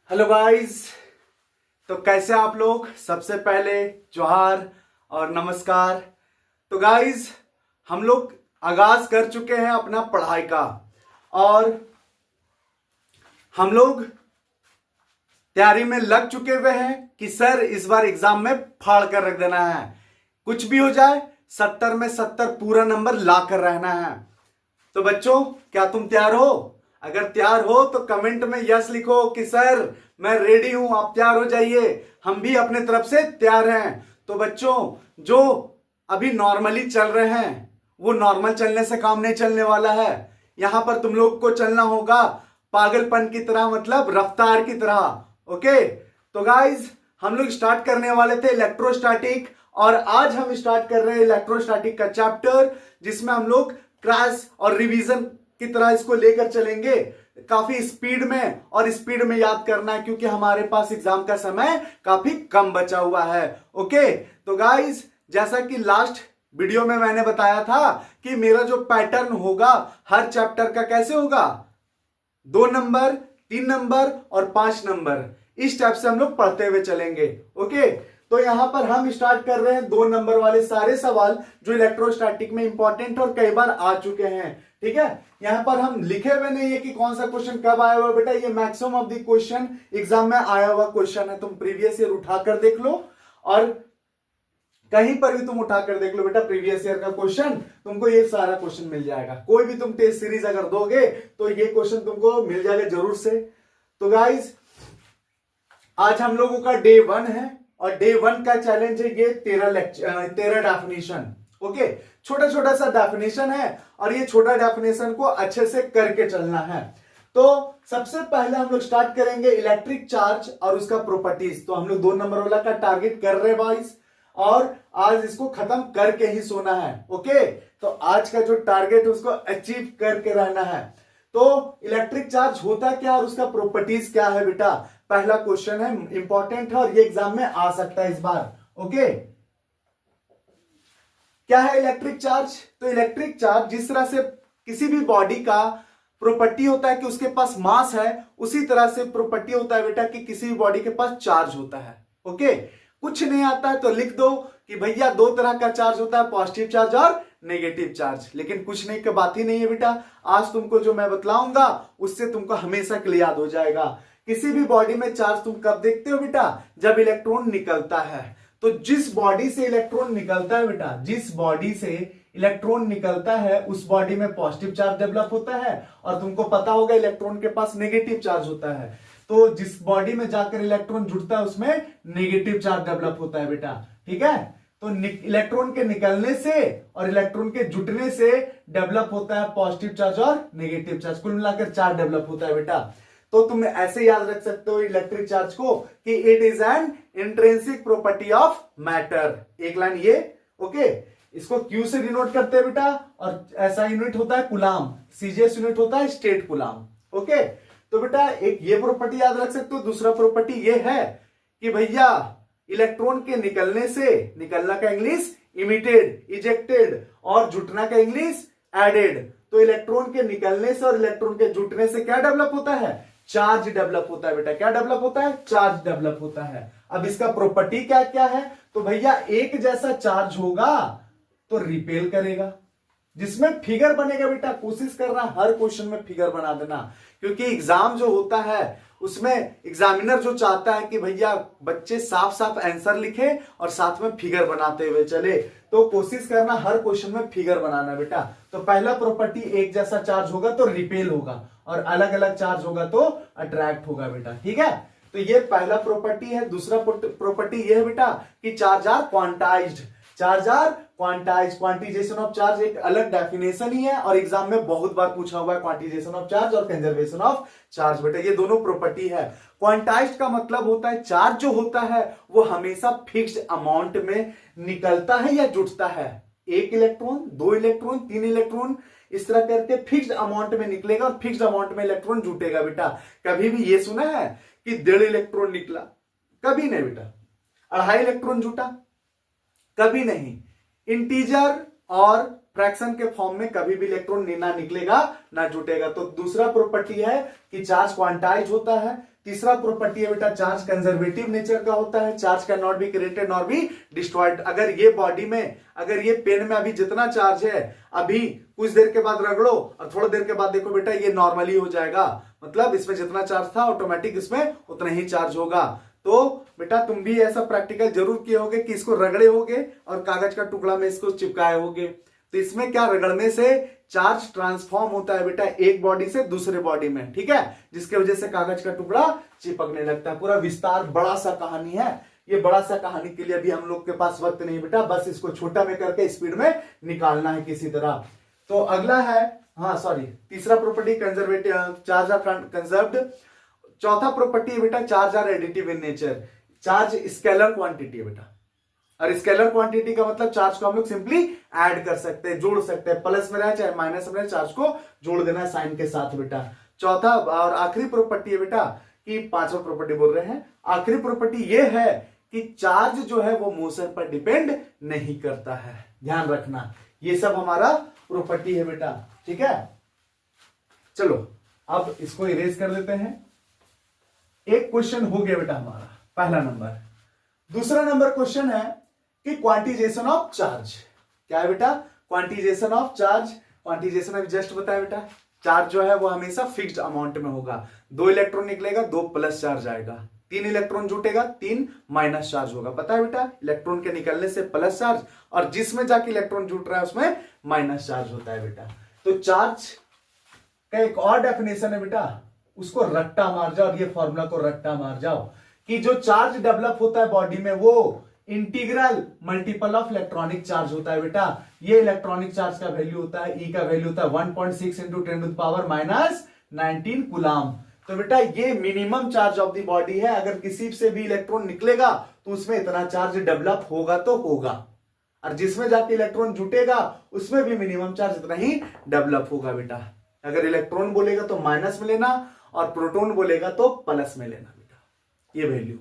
Hello guys. तो कैसे आप लोग? सबसे पहले जोहार और नमस्कार। तो गाइस, हम लोग आगाज कर चुके हैं अपना पढ़ाई का और हम लोग तैयारी में लग चुके हुए हैं कि सर इस बार एग्जाम में फाड़ कर रख देना है। कुछ भी हो जाए 70 में 70 पूरा नंबर ला कर रहना है। तो बच्चों, क्या तुम तैयार हो? अगर तैयार हो तो कमेंट में यस लिखो कि सर मैं रेडी हूं, आप तैयार हो जाइए। हम भी अपने तरफ से तैयार हैं। तो बच्चों, जो अभी नॉर्मली चल रहे हैं वो नॉर्मल चलने से काम नहीं चलने वाला है। यहां पर तुम लोग को चलना होगा पागलपन की तरह, मतलब रफ्तार की तरह। ओके, तो गाइज हम लोग स्टार्ट करने वाले थे इलेक्ट्रोस्टैटिक, और आज हम स्टार्ट कर रहे हैं इलेक्ट्रोस्टैटिक का चैप्टर, जिसमें हम लोग क्रैश और रिवीजन की तरह इसको लेकर चलेंगे काफी स्पीड में। और स्पीड में याद करना है क्योंकि हमारे पास एग्जाम का समय काफी कम बचा हुआ है। ओके, तो गाइज जैसा कि लास्ट वीडियो में मैंने बताया था कि मेरा जो पैटर्न होगा हर चैप्टर का कैसे होगा, 2 नंबर, 3 नंबर और 5 नंबर, इस टाइप से हम लोग पढ़ते हुए चलेंगे। ओके, तो यहां पर हम स्टार्ट कर रहे हैं 2 नंबर वाले सारे सवाल जो इलेक्ट्रोस्टैटिक में इंपॉर्टेंट और कई बार आ चुके हैं। ठीक है, यहां पर हम लिखे हुए नहीं है कि कौन सा क्वेश्चन कब आया हुआ। बेटा ये maximum of the question exam में आया हुआ क्वेश्चन है। तुम प्रीवियस ईयर उठाकर देख लो और कहीं पर भी तुम उठाकर देख लो बेटा, प्रीवियस ईयर का क्वेश्चन तुमको ये सारा क्वेश्चन मिल जाएगा। कोई भी तुम टेस्ट सीरीज अगर दोगे तो ये क्वेश्चन तुमको मिल जाएगा जरूर से। तो गाइज आज हम लोगों का डे 1 है और डे 1 का चैलेंज है ये 13 डेफिनेशन। ओके, छोटा छोटा सा डेफिनेशन है और ये छोटा डेफिनेशन को अच्छे से करके चलना है। तो सबसे पहले हम लोग स्टार्ट करेंगे इलेक्ट्रिक चार्ज और उसका प्रॉपर्टीज। तो हम लोग 2 नंबर वाला का टारगेट कर रहे हैं बॉयज, और आज इसको खत्म करके ही सोना है। ओके, तो आज का जो टारगेट उसको अचीव करके रहना है। तो इलेक्ट्रिक चार्ज होता क्या और उसका प्रॉपर्टीज क्या है बेटा, पहला क्वेश्चन है, इंपॉर्टेंट है और ये एग्जाम में आ सकता है इस बार। ओके, क्या है इलेक्ट्रिक चार्ज? तो इलेक्ट्रिक चार्ज जिस तरह से किसी भी बॉडी का प्रॉपर्टी होता है कि उसके पास मास है, उसी तरह से प्रॉपर्टी होता है बेटा कि किसी भी बॉडी के पास चार्ज होता है। ओके, कुछ नहीं आता है तो लिख दो कि भैया 2 तरह का चार्ज होता है, पॉजिटिव चार्ज और नेगेटिव चार्ज। लेकिन कुछ नहीं की बात ही नहीं है बेटा, आज तुमको जो मैं बतलाऊंगा उससे तुमको हमेशा के लिए याद हो जाएगा। किसी भी बॉडी में चार्ज तुम कब देखते हो बेटा, जब इलेक्ट्रॉन निकलता है। तो जिस बॉडी से इलेक्ट्रॉन निकलता है बेटा, जिस बॉडी से इलेक्ट्रॉन निकलता है उस बॉडी में पॉजिटिव चार्ज डेवलप होता है, और तुमको पता होगा इलेक्ट्रॉन के पास नेगेटिव चार्ज होता है। तो जिस बॉडी में जाकर इलेक्ट्रॉन जुड़ता है उसमें नेगेटिव चार्ज डेवलप होता है बेटा। ठीक है, तो इलेक्ट्रॉन के निकलने से और इलेक्ट्रॉन के जुटने से डेवलप होता है पॉजिटिव चार्ज और नेगेटिव चार्ज, कुल मिलाकर चार्ज डेवलप होता है बेटा। तो तुम ऐसे याद रख सकते हो इलेक्ट्रिक चार्ज को कि it is an intrinsic property of matter. एक लाइन ये। ओके, इसको क्यू से डिनोट करते हैं बेटा, और ऐसा यूनिट होता है कुलाम, सीजीएस यूनिट होता है स्टेट कुलाम। ओके, तो बेटा एक ये प्रॉपर्टी याद रख सकते हो। दूसरा प्रॉपर्टी ये है कि भैया इलेक्ट्रॉन के निकलने से, निकलना का इंग्लिश इमिटेड, इजेक्टेड, और जुटना का इंग्लिश एडेड। तो इलेक्ट्रॉन के निकलने से और इलेक्ट्रॉन के जुटने से क्या डेवलप होता है, चार्ज डेवलप होता है बेटा। क्या डेवलप होता है, चार्ज डेवलप होता है। अब इसका प्रॉपर्टी क्या क्या है, तो भैया एक जैसा चार्ज होगा तो रिपेल करेगा, जिसमें फिगर बनेगा बेटा। कोशिश करना हर क्वेश्चन में फिगर बना देना, क्योंकि एग्जाम जो होता है उसमें एग्जामिनर जो चाहता है कि भैया बच्चे साफ साफ आंसर लिखे और साथ में फिगर बनाते हुए चले। तो कोशिश करना हर क्वेश्चन में फिगर बनाना बेटा। तो पहला प्रॉपर्टी एक जैसा चार्ज होगा तो रिपेल होगा, और अलग अलग चार्ज होगा तो अट्रैक्ट होगा बेटा। ठीक है, तो ये पहला प्रॉपर्टी है। दूसरा प्रॉपर्टी ये है बेटा कि charge are quantized. Charge are quantize, quantization of charge एक अलग डेफिनेशन ही है और एग्जाम में बहुत बार पूछा हुआ है क्वांटिजेशन ऑफ चार्ज और कंजर्वेशन ऑफ चार्ज। बेटा ये दोनों प्रॉपर्टी है। क्वांटाइज्ड का मतलब होता है चार्ज जो होता है वो हमेशा फिक्स्ड अमाउंट में निकलता है या जुटता है। 1 इलेक्ट्रॉन, 2 इलेक्ट्रॉन, 3 इलेक्ट्रॉन, इस तरह करके फिक्स्ड अमाउंट में निकलेगा और फिक्स्ड अमाउंट में इलेक्ट्रॉन जुटेगा बेटा। कभी भी ये सुना है कि 1.5 इलेक्ट्रॉन निकला? कभी नहीं बेटा। 2.5 इलेक्ट्रॉन जुटा? कभी नहीं। इंटीजर और फ्रैक्शन के फॉर्म में कभी भी इलेक्ट्रॉन ना निकलेगा ना जुटेगा। तो दूसरा प्रॉपर्टी है कि चार्ज क्वांटाइज होता है, तीसरा प्रॉपर्टी है बेटा चार्ज कंजर्वेटिव नेचर का होता है, charge can not be created not be destroyed. अगर ये बॉडी में, अगर ये पेन में अभी जितना चार्ज है, अभी कुछ देर के बाद रगड़ो और थोड़ी देर के बाद देखो बेटा ये नॉर्मली हो जाएगा, मतलब इसमें जितना चार्ज था ऑटोमेटिक इसमें उतना ही चार्ज होगा। तो बेटा तुम भी ऐसा प्रैक्टिकल जरूर किए होगे कि इसको रगड़े होगे और कागज का टुकड़ा में इसको चिपकाए होगे। तो इसमें क्या, रगड़ने से चार्ज ट्रांसफॉर्म होता है बेटा एक बॉडी से दूसरे बॉडी में, ठीक है, जिसके वजह से कागज का टुकड़ा चिपकने लगता है। पूरा विस्तार बड़ा सा कहानी है, ये बड़ा सा कहानी के लिए अभी हम लोग के पास वक्त नहीं बेटा, बस इसको छोटा में करके स्पीड में निकालना है किसी तरह। तो अगला है, हाँ सॉरी, तीसरा property conservative, charge are conserved. चौथा प्रॉपर्टी है बेटा charge are additive in nature. Charge scalar quantity है बेटा, और स्केलर क्वांटिटी का मतलब चार्ज को हम लोग सिंपली ऐड कर सकते हैं, जोड़ सकते हैं, प्लस में रहे चाहे माइनस में रहे, चार्ज को जोड़ देना है साइन के साथ बेटा। चौथा और आखिरी प्रॉपर्टी है बेटा कि पांचवा प्रॉपर्टी बोल रहे हैं, आखिरी प्रॉपर्टी ये है कि चार्ज जो है वो मोशन पर डिपेंड नहीं करता है, ध्यान रखना। ये सब हमारा प्रॉपर्टी है बेटा, ठीक है। चलो अब इसको इरेज कर देते हैं। एक क्वेश्चन हो गया बेटा हमारा, पहला नंबर। दूसरा नंबर क्वेश्चन है कि क्वांटिजेशन ऑफ चार्ज क्या है बेटा, क्वांटिजेशन ऑफ चार्ज। क्वांटिजेशन अभी जस्ट बताया बेटा, चार्ज जो है वो हमेशा फिक्स्ड अमाउंट में होगा। 2 इलेक्ट्रॉन निकलेगा 2 प्लस चार्ज आएगा, 3 इलेक्ट्रॉन जुटेगा 3 माइनस चार्ज होगा। पता है बेटा, इलेक्ट्रॉन के निकलने से प्लस चार्ज और जिसमें जाके इलेक्ट्रॉन जुट रहा है उसमें माइनस चार्ज होता है बेटा। तो चार्ज का एक और डेफिनेशन है बेटा, उसको रट्टा मार जाओ और ये फॉर्मूला को रट्टा मार जाओ कि जो चार्ज डेवलप होता है बॉडी में वो integral multiple of electronic charge होता है बेटा। ये इलेक्ट्रॉनिक चार्ज का वैल्यू होता है, ई का वैल्यू होता है 1.6 into 10 to the power -19 coulomb. तो बेटा ये minimum charge of the body है, अगर किसी से भी इलेक्ट्रॉन निकलेगा तो उसमें इतना चार्ज डेवलप होगा तो होगा, और जिसमें जाके इलेक्ट्रॉन जुटेगा उसमें भी मिनिमम चार्ज इतना ही डेवलप होगा बेटा। अगर इलेक्ट्रॉन बोलेगा तो माइनस में लेना और प्रोटॉन बोलेगा तो प्लस में लेना बेटा, ये वैल्यू।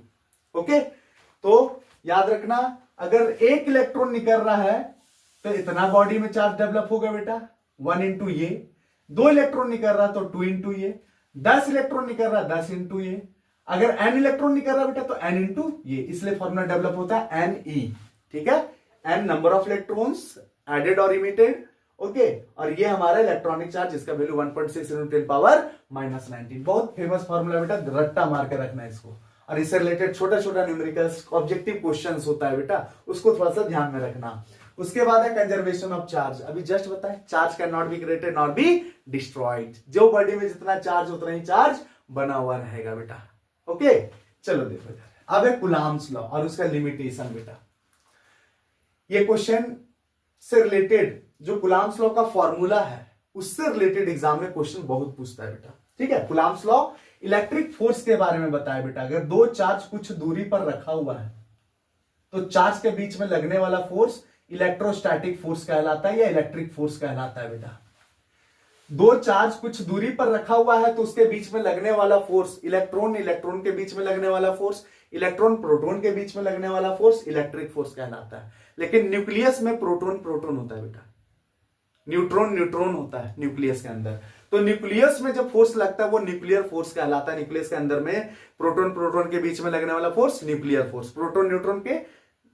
ओके, तो याद रखना, अगर एक इलेक्ट्रॉन निकल रहा है तो इतना बॉडी में चार्ज डेवलप होगा बेटा, 1 इंटू ये। 2 इलेक्ट्रॉन निकल रहा तो 2 इंटू ये। 10 इलेक्ट्रॉन निकल रहा 10 इंटू ये। अगर n इलेक्ट्रॉन निकल रहा बेटा तो n इंटू ये, इसलिए फॉर्मूला डेवलप होता है Ne, ठीक है। n number of electrons added और इमिटेड, ओके, और ये हमारा इलेक्ट्रॉनिक चार्ज जिसका वैल्यू 1.6 इंटू 10 पावर -19। बहुत फेमस फॉर्मूला बेटा, रट्टा मार के रखना है इसको, और इससे रिलेटेड छोटा छोटा न्यूमेरिकल्स ऑब्जेक्टिव क्वेश्चंस होता है बेटा, उसको थोड़ा सा ध्यान में रखना। उसके बाद है कंजर्वेशन ऑफ चार्ज। अभी जस्ट बताए, charge can not be created not be destroyed. जो बॉडी में जितना चार्ज उतना ही चार्ज बना हुआ रहेगा बेटा। ओके, चलो देखो अब है कूलम्ब्स लॉ और उसका लिमिटेशन बेटा। ये क्वेश्चन से रिलेटेड जो कूलम्ब्स लॉ का फॉर्मूला है उससे रिलेटेड एग्जाम में क्वेश्चन बहुत पूछता है बेटा, ठीक है। कूलम्ब्स लॉ इलेक्ट्रिक फोर्स के बारे में बताया बेटा। अगर 2 चार्ज कुछ दूरी पर रखा हुआ है तो चार्ज के बीच में लगने वाला फोर्स इलेक्ट्रोस्टैटिक फोर्स कहलाता है या इलेक्ट्रिक फोर्स कहलाता है बेटा। 2 चार्ज कुछ दूरी पर रखा हुआ है तो उसके बीच में लगने वाला फोर्स, इलेक्ट्रॉन इलेक्ट्रॉन के बीच में लगने वाला फोर्स, इलेक्ट्रॉन प्रोटॉन के बीच में लगने वाला फोर्स इलेक्ट्रिक फोर्स कहलाता है। लेकिन न्यूक्लियस में प्रोटॉन प्रोटॉन होता है बेटा, न्यूट्रॉन न्यूट्रॉन होता है न्यूक्लियस के अंदर। तो न्यूक्लियस में जब फोर्स लगता है वो न्यूक्लियर फोर्स कहलाता है। न्यूक्लियस के अंदर में प्रोटॉन प्रोटॉन के बीच में लगने वाला force nuclear force, proton neutron के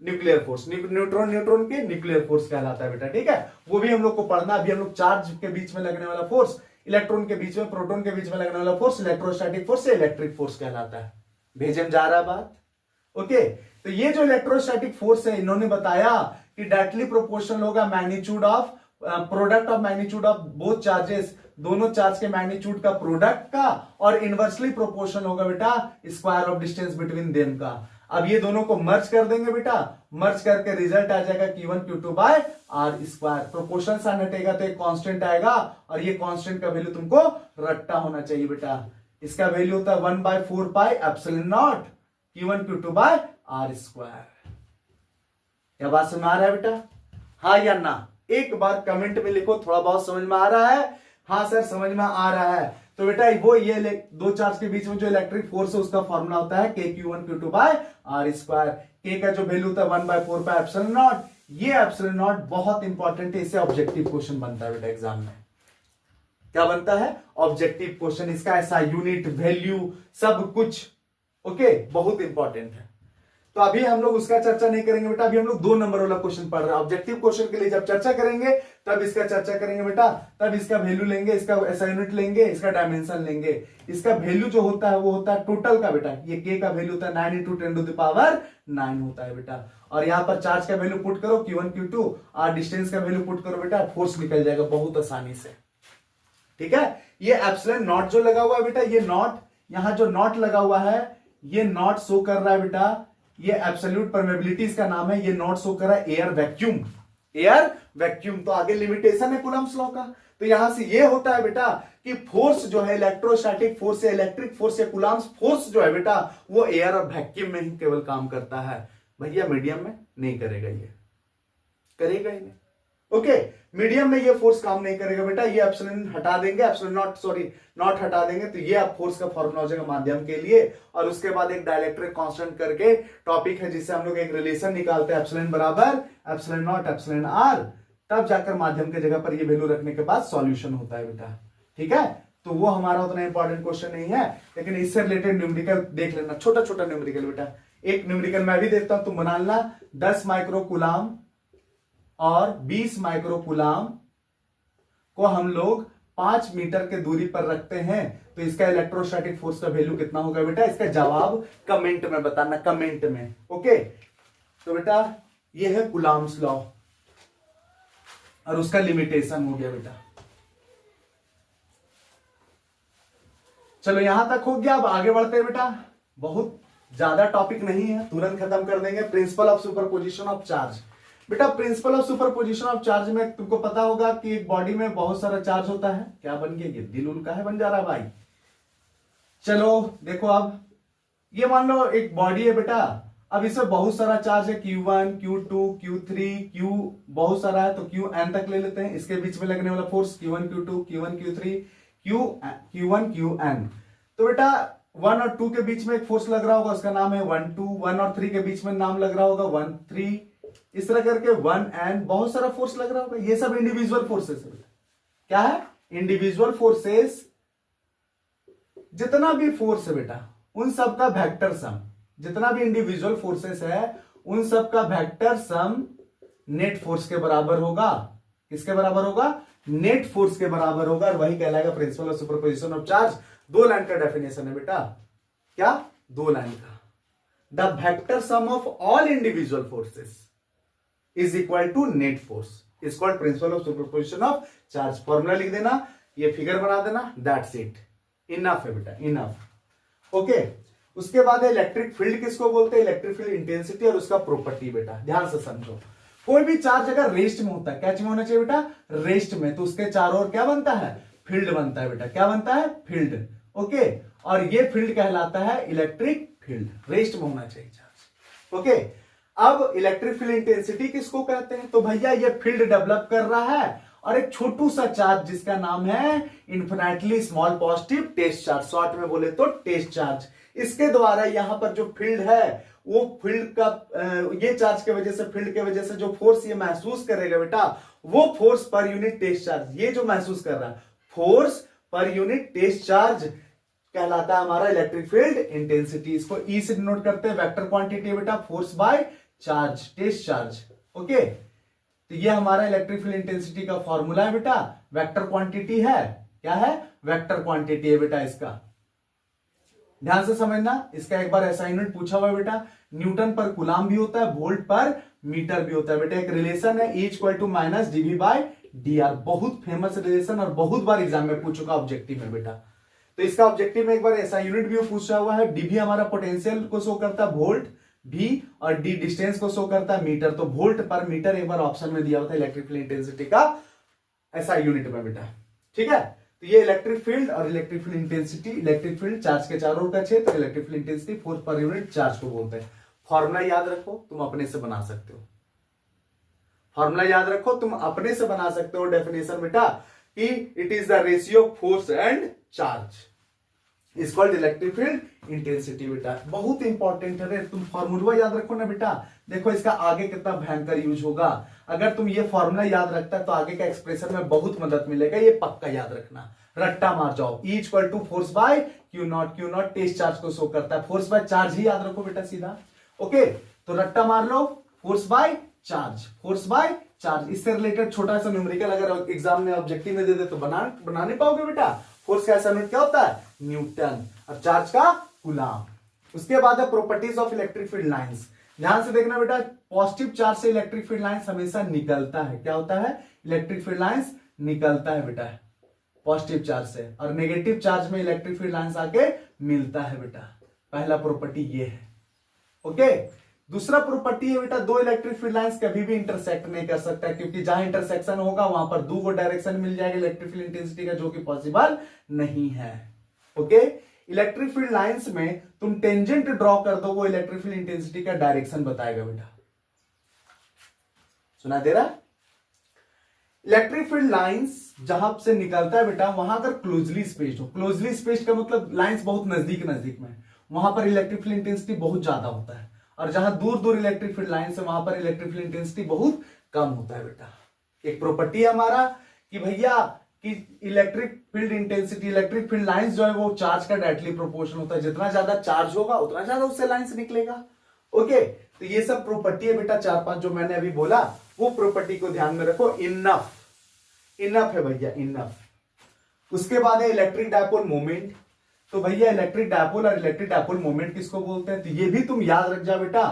न्यूक्लियर फोर्स, न्यूट्रॉन न्यूट्रॉन के न्यूक्लियर फोर्स कहलाता है बेटा, ठीक है। वो भी हम लोग को पढ़ना। अभी हम लोग चार्ज के बीच में लगने वाला फोर्स, इलेक्ट्रॉन के बीच में प्रोटॉन के बीच में लगने वाला फोर्स इलेक्ट्रोस्टैटिक फोर्स से इलेक्ट्रिक फोर्स कहलाता है। भेजम जा रहा बात, ओके। तो ये जो इलेक्ट्रोस्टैटिक फोर्स है इन्होंने बताया कि डायरेक्टली प्रोपोर्शनल होगा magnitude of product of magnitude of both charges, दोनों चार्ज के मैग्नीट्यूड का प्रोडक्ट का, और इनवर्सली प्रोपोर्शनल होगा बेटा square of distance between them का। अब ये दोनों को मर्ज कर देंगे बेटा, मर्ज करके रिजल्ट आ जाएगा Q1 Q2 by R square. Proportion sign हटेगा तो एक कांस्टेंट आएगा, और ये कांस्टेंट का वैल्यू तुमको रट्टा होना चाहिए बेटा। इसका वैल्यू होता है 1/4 pi epsilon naught Q1 Q2 by R square. क्या बात समझ में आ रहा है बेटा, हाँ या ना? एक बार कमेंट में लिखो थोड़ा बहुत समझ में आ रहा है, हाँ सर समझ में आ रहा है। तो बेटा वो ये 2 चार्ज के बीच में जो इलेक्ट्रिक फोर्स है उसका फॉर्मूला होता है KQ1 Q2 by R square. K का जो वैल्यू होता है 1/4 पाई एप्सिलॉन नॉट। ये एप्सिलॉन नॉट बहुत इंपॉर्टेंट है, इससे ऑब्जेक्टिव क्वेश्चन बनता है बेटा एग्जाम में। क्या बनता है, ऑब्जेक्टिव क्वेश्चन। इसका ऐसा यूनिट, वैल्यू, सब कुछ ओके, बहुत इंपॉर्टेंट है। तो अभी हम लोग उसका चर्चा नहीं करेंगे बेटा, अभी हम लोग 2 नंबर वाला क्वेश्चन पढ़ रहे हैं। ऑब्जेक्टिव क्वेश्चन के लिए जब चर्चा करेंगे तब इसका चर्चा करेंगे बेटा, तब इसका वैल्यू लेंगे, इसका ऐसा यूनिट लेंगे, इसका डायमेंशन लेंगे। इसका वैल्यू जो होता है वो होता है टोटल का बेटा, ये के का वैल्यू होता है 9 × 10⁻9 होता है बेटा। और यहाँ पर चार्ज का वैल्यू पुट करो Q1 Q2 और डिस्टेंस का वैल्यू पुट करो बेटा, फोर्स निकल जाएगा बहुत आसानी से। ठीक है, ये एप्सिलॉन नॉट जो लगा हुआ है बेटा, ये नॉट, यहां जो नॉट लगा हुआ है ये नॉट शो कर रहा है बेटा, ये एब्सोल्यूट परमेबिलिटीज का नाम है, ये नॉट शो कर रहा है एयर वैक्यूम, एयर वैक्यूम। तो आगे लिमिटेशन है कूलम्ब्स लॉ का। तो यहां से ये होता है बेटा कि फोर्स जो है इलेक्ट्रोस्टैटिक फोर्स या इलेक्ट्रिक फोर्स या कूलम्ब्स फोर्स जो है बेटा वो एयर और वैक्यूम में ही केवल काम करता है भैया, मीडियम में नहीं करेगा, ये करेगा ही नहीं। ओके, मीडियम में ये फोर्स काम नहीं करेगा बेटा, ये एप्सिलॉन हटा देंगे, एप्सिलॉन नॉट सॉरी नॉट हटा देंगे, तो ये आप फोर्स का फॉर्मूला हो जाएगा माध्यम के लिए। और उसके बाद एक डाइलेक्ट्रिक कांस्टेंट करके टॉपिक है जिससे हम लोग एक रिलेशन निकालते हैं, एप्सिलॉन बराबर एप्सिलॉन नॉट एप्सिलॉन आर, तब जाकर माध्यम के जगह पर ये वैल्यू रखने के बाद सॉल्यूशन होता है बेटा। ठीक है, तो वो हमारा उतना इंपॉर्टेंट क्वेश्चन नहीं है, लेकिन इससे रिलेटेड न्यूमेरिकल देख लेना, छोटा छोटा न्यूमेरिकल बेटा। एक न्यूमेरिकल मैं भी देखता हूं, तुम बना लेना। 10 माइक्रो कूलाम और 20 माइक्रो कूलाम को हम लोग 5 मीटर के दूरी पर रखते हैं, तो इसका इलेक्ट्रोस्टैटिक फोर्स का वैल्यू कितना होगा बेटा, इसका जवाब कमेंट में बताना, कमेंट में। ओके, तो बेटा ये है कूलाम्स लॉ और उसका लिमिटेशन हो गया बेटा। चलो यहां तक हो गया, अब आगे बढ़ते हैं बेटा। बहुत ज्यादा टॉपिक नहीं है, तुरंत खत्म कर देंगे। Principle of superposition of charge बेटा, principle of superposition of charge में तुमको पता होगा कि एक बॉडी में बहुत सारा चार्ज होता है। क्या बन गया, ये दिल उल का है बन जा रहा भाई। चलो देखो, अब ये मान लो एक बॉडी है बेटा, अब इसमें बहुत सारा चार्ज है, Q1 Q2 Q3 Q बहुत सारा है, तो Qn तक ले लेते हैं। इसके बीच में लगने वाला force Q1 Q2 Q1 Q3 Q1 Qn। तो बेटा 1 और 2 के बीच में एक फोर्स लग रहा होगा, उसका नाम है 1 2। 1 और 3 के बीच में नाम लग रहा होगा 1 3, इस तरह करके 1n, बहुत सारा फोर्स लग रहा होगा। ये सब इंडिविजुअल फोर्सेस है बेटा। क्या है, इंडिविजुअल फोर्सेस। जितना भी फोर्स है बेटा उन सब का वेक्टर सम, जितना भी इंडिविजुअल फोर्सेस है उन सब का वेक्टर सम नेट फोर्स के बराबर होगा। किसके बराबर होगा, नेट फोर्स के बराबर होगा, और वही कहलाएगा principle of superposition of charge. 2 line का डेफिनेशन है बेटा, क्या, 2 लाइन का। The vector sum of all individual forces is equal to net force, is called principle of superposition of charge. Formula लिख देना, ये फिगर बना देना, दैट्स इट, इनफ है बेटा, इनफ। ओके, उसके बाद इलेक्ट्रिक फील्ड किसको बोलते हैं, इलेक्ट्रिक फील्ड इंटेंसिटी और उसका प्रॉपर्टी बेटा। ध्यान से समझो, कोई भी चार्ज अगर रेस्ट में होता है, क्या में होना चाहिए बेटा, रेस्ट में, तो उसके चारों ओर क्या बनता है, फील्ड बनता है बेटा। क्या बनता है, फील्ड। ओके, और ये फील्ड कहलाता है इलेक्ट्रिक फील्ड, रेस्ट में होना चाहिए चार्ज। ओके, अब इलेक्ट्रिक फील्ड इंटेंसिटी किसको कहते हैं, तो भैया ये फील्ड डेवलप कर रहा है और एक छोटू सा चार्ज जिसका नाम है infinitely small positive test charge, short में बोले तो टेस्ट चार्ज। इसके द्वारा यहां पर जो फील्ड है वो फील्ड का ये चार्ज के वजह से, फील्ड के वजह से जो फोर्स ये महसूस करेगा बेटा, वो फोर्स पर यूनिट टेस्ट चार्ज, ये जो महसूस कर रहा है फोर्स पर यूनिट टेस्ट चार्ज कहलाता है हमारा इलेक्ट्रिक फील्ड इंटेंसिटी। इसको ई से डिनोट करते हैं, वेक्टर क्वांटिटी बेटा, force by charge, test charge. Okay, तो ये हमारा इलेक्ट्रिक फील्ड इंटेंसिटी का फॉर्मूला है बेटा, वेक्टर क्वांटिटी है। क्या है, वेक्टर क्वांटिटी है बेटा इसका। ध्यान से समझना, इसका एक बार असाइनमेंट पूछा हुआ है बेटा। न्यूटन पर कूलाम भी होता है, वोल्ट पर मीटर भी होता है बेटा। एक रिलेशन है E = -dV/dr, बहुत फेमस रिलेशन और बहुत बार एग्जाम में पूछ चुका ऑब्जेक्टिव में बेटा। तो इसका ऑब्जेक्टिव में एक बार ऐसा यूनिट भी पूछा हुआ है। dV हमारा पोटेंशियल को शो करता है वोल्ट, V और D डिस्टेंस को शो करता है मीटर। तो वोल्ट पर मीटर एक बार ऑप्शन में दिया हुआ था इलेक्ट्रिक फील्ड इंटेंसिटी का ऐसा यूनिट में बेटा। ठीक है, तो ये इलेक्ट्रिक फील्ड और electric field intensity, electric field charge के चारों ओर का क्षेत्र, electric field intensity force per unit charge को बोलते हैं। फॉर्मूला याद रखो, तुम अपने से बना सकते हो। फॉर्मूला याद रखो, तुम अपने से बना सकते हो डेफिनेशन बेटा, कि it is the ratio of force and charge is called electric field intensity बेटा। बहुत इंपॉर्टेंट है, तुम फॉर्मूला याद रखो ना बेटा। देखो इसका आगे कितना भयंकर यूज होगा। अगर तुम ये फॉर्मूला याद रखता है तो आगे का एक्सप्रेशन में बहुत मदद मिलेगा, ये पक्का याद रखना। रट्टा मार जाओ, E equal to force by Q naught, Q naught test charge को शो करता है, फोर्स बाय चार्ज ही याद रखो बेटा सीधा। ओके, तो रट्टा मार लो force by charge, force by charge. इससे रिलेटेड छोटा सा न्यूमेरिकल अगर एग्जाम में ऑब्जेक्टिव में दे दे तो बना नहीं पाओगे बेटा। फोर्स का ऐसा यूनिट क्या होता है? न्यूटन, और चार्ज का कूलाम। उसके बाद है properties of electric field lines. ध्यान से देखना बेटा, पॉजिटिव चार्ज से इलेक्ट्रिक फील्ड लाइंस हमेशा निकलता है। क्या होता है? इलेक्ट्रिक फील्ड लाइंस निकलता है बेटा पॉजिटिव चार्ज से, और नेगेटिव चार्ज में इलेक्ट्रिक फील्ड लाइंस आके मिलता है बेटा। पहला प्रॉपर्टी ये है। ओके, दूसरा प्रॉपर्टी है बेटा, दो इलेक्ट्रिक फील्ड लाइंस कभी भी इंटरसेक्ट नहीं कर सकता, क्योंकि जहां इंटरसेक्शन होगा वहां पर दो को डायरेक्शन मिल जाएगा इलेक्ट्रिक फील्ड इंटेंसिटी का, जो कि पॉसिबल नहीं है। ओके, इलेक्ट्रिक फील्ड लाइंस में तुम टेंजेंट ड्रॉ कर दो, वो इलेक्ट्रिक फील्ड इंटेंसिटी का डायरेक्शन बताएगा बेटा। सुना दे रहा? इलेक्ट्रिक फील्ड लाइंस जहां से निकलता है बेटा, वहां अगर क्लोजली स्पेस्ड हो, क्लोजली स्पेस्ड का मतलब लाइंस बहुत नजदीक नजदीक में, वहां पर इलेक्ट्रिक फील्ड इंटेंसिटी बहुत ज्यादा होता है, और जहां दूर दूर इलेक्ट्रिक फील्ड लाइंस है वहां पर इलेक्ट्रिक फील्ड इंटेंसिटी बहुत कम होता है बेटा। एक प्रॉपर्टी है हमारा कि भैया कि electric field intensity, electric field lines जो है वो चार्ज का डायरेक्टली प्रोपोर्शन होता है, जितना ज्यादा चार्ज होगा उतना ज्यादा उससे लाइंस निकलेगा। ओके, तो ये सब प्रॉपर्टी है बेटा, चार पांच जो मैंने अभी बोला, वो प्रॉपर्टी को ध्यान में रखो। इनफ, इनफ है भैया, इनफ। उसके बाद है इलेक्ट्रिक डायपोल मोमेंट। तो भैया इलेक्ट्रिक डायपोल और इलेक्ट्रिक डायपोल मोमेंट किसको बोलते हैं? तो ये भी तुम याद रख जाओ बेटा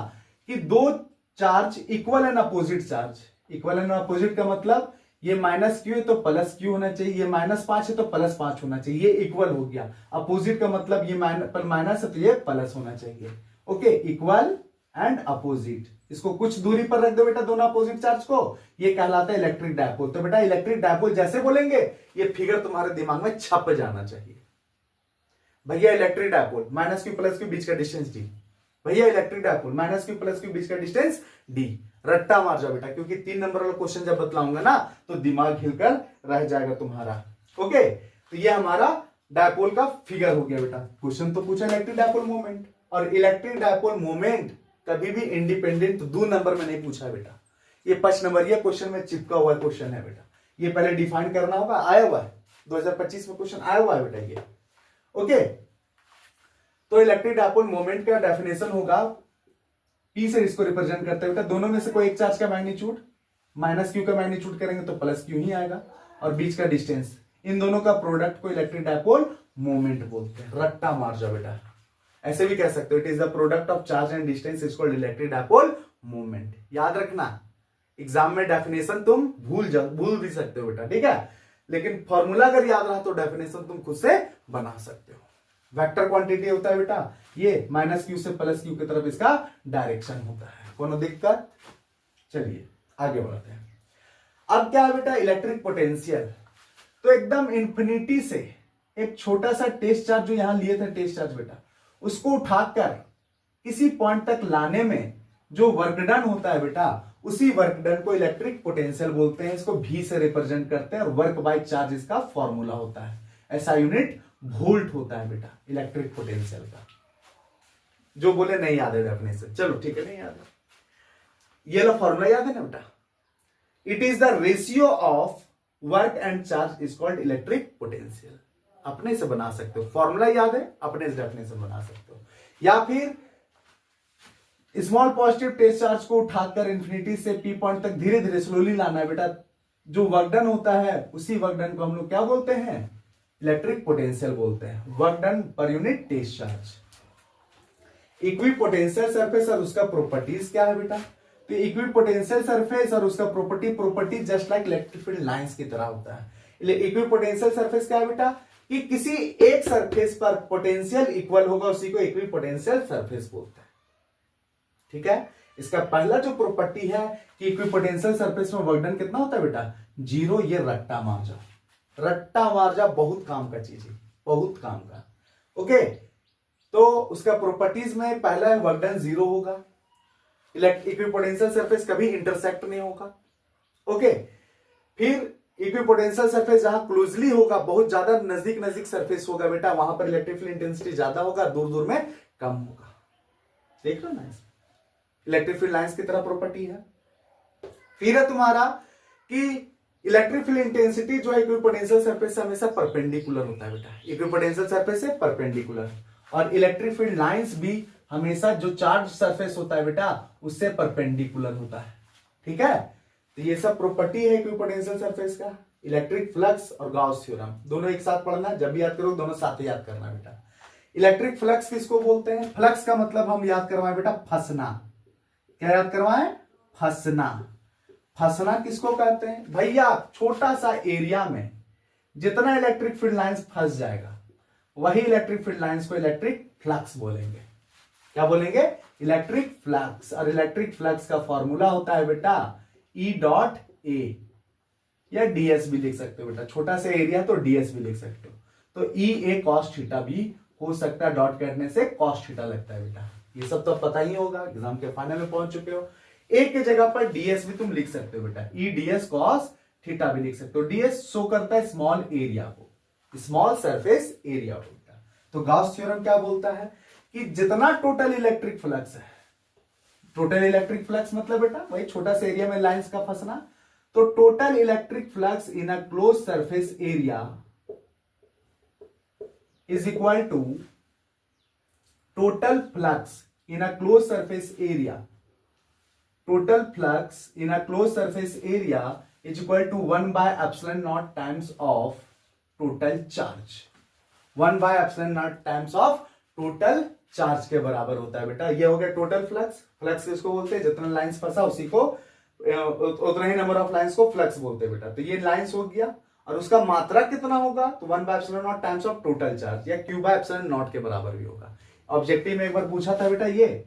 कि दो charge equal and opposite charge, equal and opposite का मतलब ये माइनस क्यू है तो प्लस क्यू होना चाहिए, ये -5 है तो +5 होना चाहिए, ये इक्वल हो गया। अपोजिट का मतलब ये माइनस है तो ये प्लस होना चाहिए। ओके, इक्वल एंड अपोजिट, इसको कुछ दूरी पर रख दो बेटा दोनों अपोजिट चार्ज को, ये कहलाता है इलेक्ट्रिक डायपोल। तो बेटा इलेक्ट्रिक डायपोल जैसे बोलेंगे ये फिगर तुम्हारे दिमाग में छप जाना चाहिए। भैया इलेक्ट्रिक डायपोल -q + q बीच का डिस्टेंस d, भैया इलेक्ट्रिक डायपोल -q + q बीच का डिस्टेंस d। रट्टा मार जाओ बेटा, क्योंकि 3 नंबर वाला क्वेश्चन जब बतलाऊंगा ना तो दिमाग हिलकर रह जाएगा तुम्हारा। ओके, तो ये हमारा डायपोल का फिगर हो गया बेटा। क्वेश्चन तो पूछा इलेक्ट्रिक डायपोल मोमेंट, और इलेक्ट्रिक डायपोल मोमेंट कभी भी इंडिपेंडेंट 2 नंबर में नहीं पूछा है बेटा। ये 5 नंबर ये क्वेश्चन में चिपका हुआ क्वेश्चन है बेटा, ये पहले डिफाइन करना होगा। आया हुआ है 2025 में क्वेश्चन आया हुआ है बेटा ये। ओके, तो इलेक्ट्रिक डायपोल मोमेंट का डेफिनेशन होगा, P से इसको रिप्रेजेंट करते हैं बेटा, दोनों में से कोई एक चार्ज का मैग्नीट्यूड, -q का मैग्नीट्यूड करेंगे तो +q ही आएगा, और बीच का डिस्टेंस, इन दोनों का प्रोडक्ट को इलेक्ट्रिक डायपोल मोमेंट बोलते हैं। रट्टा मार जाओ बेटा, ऐसे भी कह सकते हो, it is the product of charge and distance is called electric dipole moment. याद रखना, एग्जाम में डेफिनेशन तुम भूल भी सकते हो बेटा, ठीक है, लेकिन फॉर्मूला अगर याद रहा तो डेफिनेशन तुम खुद से बना सकते हो। वेक्टर क्वांटिटी होता है बेटा ये, -q से +q की तरफ इसका डायरेक्शन होता है। कोनो दिक्कत? चलिए आगे बढ़ते हैं। अब क्या है बेटा, इलेक्ट्रिक पोटेंशियल। तो एकदम इंफिनिटी से एक छोटा सा टेस्ट चार्ज जो यहां लिए थे टेस्ट चार्ज बेटा, उसको उठाकर किसी पॉइंट तक लाने में जो वर्क डन होता है बेटा, उसी वर्क डन को इलेक्ट्रिक पोटेंशियल बोलते हैं। इसको V से रिप्रेजेंट करते हैं, और वर्क बाय चार्ज इसका फॉर्मूला होता है। ऐसा यूनिट वोल्ट होता है बेटा इलेक्ट्रिक पोटेंशियल का। जो बोले नहीं याद है डेफिनेशन, चलो ठीक है, नहीं याद है, ये लो फॉर्मूला याद है ना बेटा, it is the ratio of work and charge is called electric potential. अपने से बना सकते हो, फॉर्मूला याद है अपने से डेफिनेशन बना सकते हो, या फिर स्मॉल पॉजिटिव टेस्ट चार्ज को उठाकर इंफिनिटी से P पॉइंट तक धीरे धीरे स्लोली लाना है बेटा। जो वर्क डन होता है उसी वर्क डन को हम लोग क्या बोलते हैं? इलेक्ट्रिक पोटेंशियल बोलते हैं। Work done per unit test charge. Equipotential surface और उसका प्रॉपर्टीज क्या है बेटा? तो इक्विपोटेंशियल सरफेस और उसका property just like electric field lines की तरह होता है। इक्विपोटेंशियल सरफेस क्या है बेटा? कि किसी एक सरफेस पर पोटेंशियल इक्वल होगा, उसी को इक्विपोटेंशियल सरफेस बोलते हैं। ठीक है, इसका पहला जो प्रॉपर्टी है कि इक्विपोटेंशियल सरफेस में वर्क डन कितना होता है बेटा? 0। ये रट्टा मार जाओ, रट्टा मार जाओ, बहुत काम का चीज है, बहुत काम का। ओके, तो उसका प्रॉपर्टीज में पहला है वर्क डन 0 होगा, इक्विपोटेंशियल सरफेस कभी इंटरसेक्ट नहीं होगा। ओके, फिर इक्विपोटेंशियल सरफेस जहां क्लोजली होगा, बहुत ज्यादा नजदीक नजदीक सरफेस होगा बेटा, वहां पर इलेक्ट्रिक फील्ड इंटेंसिटी ज्यादा होगा, दूर दूर में कम होगा। देख लो ना, इलेक्ट्रिक फील्ड लाइंस की तरह प्रॉपर्टी है। फिर है तुम्हारा कि इलेक्ट्रिक फील्ड इंटेंसिटी जो है इक्विपोटेंशियल सरफेस से हमेशा परपेंडिकुलर होता है बेटा, इक्विपोटेंशियल सरफेस से परपेंडिकुलर। और इलेक्ट्रिक फील्ड लाइंस भी हमेशा जो चार्ज सरफेस होता है बेटा उससे परपेंडिकुलर होता है। ठीक है, तो ये सब प्रॉपर्टी है इक्विपोटेंशियल सरफेस का। इलेक्ट्रिक फ्लक्स और गॉस थ्योरम दोनों एक साथ पढ़ना, जब भी याद करो दोनों साथ ही याद करना बेटा। इलेक्ट्रिक फ्लक्स किसको बोलते हैं? फ्लक्स का मतलब हम याद करवाएं बेटा फंसना। क्या याद करवाएं? फंसना। फंसना किसको कहते हैं भैया? छोटा सा एरिया में जितना इलेक्ट्रिक फील्ड लाइंस फंस जाएगा वही इलेक्ट्रिक फील्ड लाइंस को इलेक्ट्रिक फ्लक्स बोलेंगे। क्या बोलेंगे? Electric flux. और इलेक्ट्रिक फ्लक्स का फॉर्मूला होता है बेटा E डॉट ए, या ds भी लिख सकते हो बेटा, छोटा सा एरिया तो ds भी लिख सकते हो। तो E a cos थीटा भी हो सकता है, डॉट करने से cos थीटा लगता है बेटा। ये सब तो पता ही होगा, एग्जाम के फाइनल में पहुंच चुके हो। एक के जगह पर ds भी तुम लिख सकते हो बेटा, E ds cos थीटा भी लिख सकते हो। ds शो करता है स्मॉल एरिया को, स्मॉल सरफेस एरिया को बेटा। तो गॉस थ्योरम क्या बोलता है कि जितना टोटल इलेक्ट्रिक फ्लक्स है, टोटल इलेक्ट्रिक फ्लक्स मतलब बेटा वही छोटा सा एरिया में लाइंस का फंसना, तो total electric flux in a close surface area is equal to total flux in a close surface area, total flux in a close surface area is equal to 1/ε0 times of total charge. 1/ε0 times of total charge के बराबर होता है बेटा। ये हो गया total flux. Flux किसको बोलते हैं? जितना लाइंस फंसा उसी को, उतना ही नंबर ऑफ लाइंस को फ्लक्स बोलते हैं बेटा। तो ये लाइंस हो गया, और उसका मात्रा कितना होगा? तो 1/ε0 टाइम्स ऑफ टोटल चार्ज, या Q/ε0 के बराबर भी होगा। ऑब्जेक्टिव में एक बार पूछा था बेटा, ये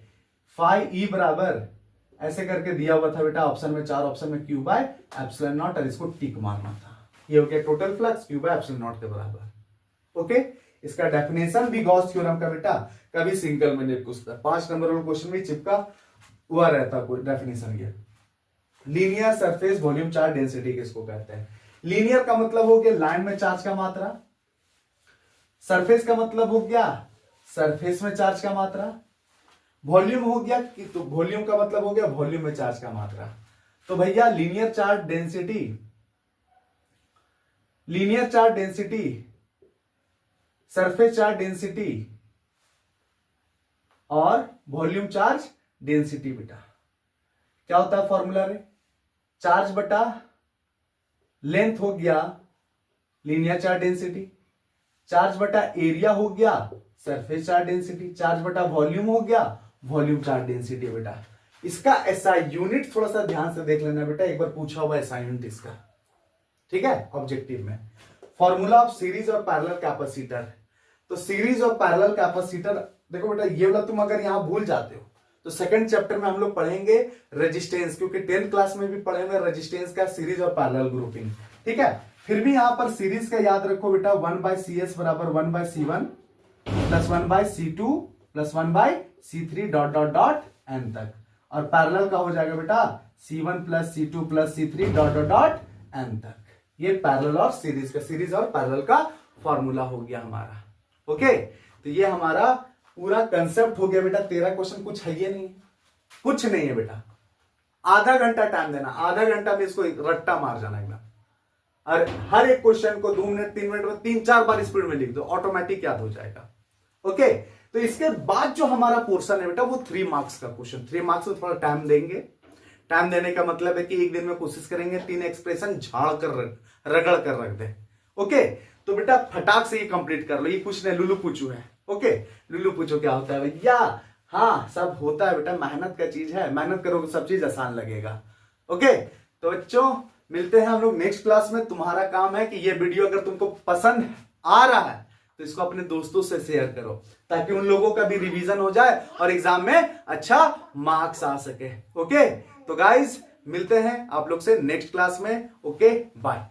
फाई ई बराबर ऐसे करके दिया हुआ था बेटा, ऑप्शन में 4 ऑप्शन में Q/ε0, और इसको टिक मारना था। ये हो गया टोटल फ्लक्स Q/ε0 के बराबर। ओके, इसका डेफिनेशन भी गॉस थ्योरम का बेटा कभी सिंगल में नहीं पूछता, 5 नंबर वाला क्वेश्चन में चिपका हुआ रहता कोई डेफिनेशन। ये linear surface volume charge density किसको कहते हैं? लीनियर का मतलब हो गया लाइन में चार्ज का मात्रा, सरफेस का मतलब हो गया सरफेस में चार्ज का मात्रा, वॉल्यूम हो गया कि तो वॉल्यूम का मतलब हो गया वॉल्यूम में चार्ज का मात्रा। तो भैया linear charge density, linear charge density, surface charge density और वॉल्यूम चार्ज डेंसिटी बेटा क्या होता है फॉर्मूला रे? चार्ज बटा लेंथ हो गया लीनियर चार्ज डेंसिटी, चार्ज बटा एरिया हो गया सरफेस चार्ज डेंसिटी, चार्ज बटा वॉल्यूम हो गया वॉल्यूम चार्ज डेंसिटी बेटा। इसका ऐसा यूनिट थोड़ा सा ध्यान से देख लेना बेटा, एक बार पूछा हुआ ऐसा यूनिट इसका, ठीक है, ऑब्जेक्टिव में। फॉर्मूला ऑफ सीरीज और पैरेलल कैपेसिटर। तो सीरीज और पैरेलल कैपेसिटर देखो बेटा, ये वाला तुम अगर यहां भूल जाते हो तो सेकंड चैप्टर में हम लोग पढ़ेंगे रेजिस्टेंस, क्योंकि 10th क्लास में भी पढ़ेंगे रेजिस्टेंस का सीरीज और पैरेलल ग्रुपिंग, ठीक है। फिर भी यहां पर सीरीज का याद रखो बेटा, 1/CS बराबर 1/C1 plus 1/C2 plus 1/C3 dot dot dot n तक, और पैरेलल का हो जाएगा बेटा C1 plus C2 plus C3 dot dot dot n तक। ये पैरेलल और सीरीज का, सीरीज और पैरेलल का फॉर्मूला हो गया हमारा। ओके, तो ये हमारा पूरा कंसेप्ट हो गया बेटा। 13 क्वेश्चन कुछ है ये नहीं, कुछ नहीं है बेटा। आधा घंटा टाइम देना, आधा घंटा में इसको रट्टा मार जाना एकदम, और हर एक क्वेश्चन को 2 मिनट 3 मिनट में 3-4 बार स्पीड में लिख दो, ऑटोमेटिक याद हो जाएगा। ओके, तो इसके बाद जो हमारा पोर्शन है बेटा वो 3 मार्क्स का क्वेश्चन। 3 मार्क्स में थोड़ा टाइम देंगे। टाइम देने का मतलब है कि एक दिन में कोशिश करेंगे 3 एक्सप्रेशन झाड़ कर रगड़ कर रख दे। ओके, तो बेटा फटाक से ये कंप्लीट कर लो। ये कुछ नहीं, लुलू पूछू है। ओके, लुलू पूछो क्या होता है भैया? हाँ, सब होता है बेटा, मेहनत का चीज है, मेहनत करोगे सब चीज आसान लगेगा। ओके, तो बच्चों मिलते हैं हम लोग नेक्स्ट क्लास में। तुम्हारा काम है कि ये वीडियो अगर तुमको पसंद आ रहा है तो इसको अपने दोस्तों से शेयर करो, ताकि उन लोगों का भी रिवीजन हो जाए और एग्जाम में अच्छा मार्क्स आ सके। ओके, तो गाइज मिलते हैं आप लोग से नेक्स्ट क्लास में। Okay, bye.